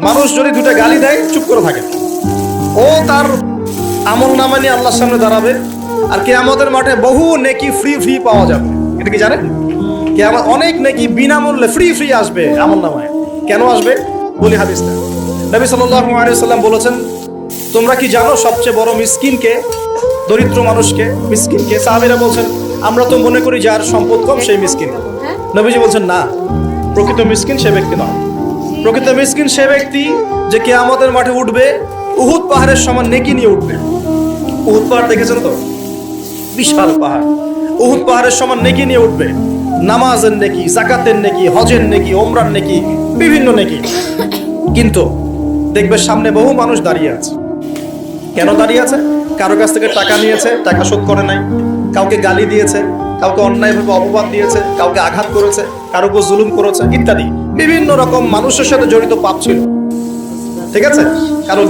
মানুষ যদি দুটা গালি দেয় চুপ করে থাকে, ও তার আমল নামা নিয়ে আল্লাহর সামনে দাঁড়াবে, আর কিয়ামতের মাঠে বহু নেকি ফ্রি ফ্রি পাওয়া যাবে। এটা কি জানেন? কিয়ামত অনেক নেকি বিনামূল্যে ফ্রি ফ্রি আসবে আমল নামায়। কেন আসবে বলি হাদিসটা। নবী সাল্লাল্লাহু আলাইহি ওয়াসাল্লাম বলেছেন, তোমরা কি জানো সবচেয়ে বড় মিসকিনকে? দরিদ্র মানুষকে, মিসকিনকে। সাহাবীরা বলছেন, আমরা তো মনে করি যার সম্পদ কম সেই মিসকিন। নবীজি বলছেন, না, প্রকৃত মিসকিন সে ব্যক্তি নয়। প্রকৃত মিসকিন সে ব্যক্তি যে কিয়ামতের মাঠে উঠবে উহুদ পাহাড়ের সমান নেকি নিয়ে উঠবে। উহুদ পাহাড় দেখেছেন তো? বিশাল পাহাড়। উহুদ পাহাড়ের সমান নেকি নিয়ে উঠবে। নামাজের নেকি, যাকাতের নেকি, হজের নেকি, ওমরার নেকি, বিভিন্ন নেকি। কিন্তু দেখবে সামনে বহু মানুষ দাঁড়িয়ে আছে। কেন দাঁড়িয়ে আছে? কারো কাছ থেকে টাকা নিয়েছে, টাকা শোধ করে নাই, কাউকে গালি দিয়েছে, কাউকে অন্যায়ভাবে অপবাদ দিয়েছে, কাউকে আঘাত করেছে, কারো উপর জুলুম করেছে ইত্যাদি। বিভিন্ন রকম মানুষের সাথে জড়িত পাপ ছিল। ঠিক আছে? কারো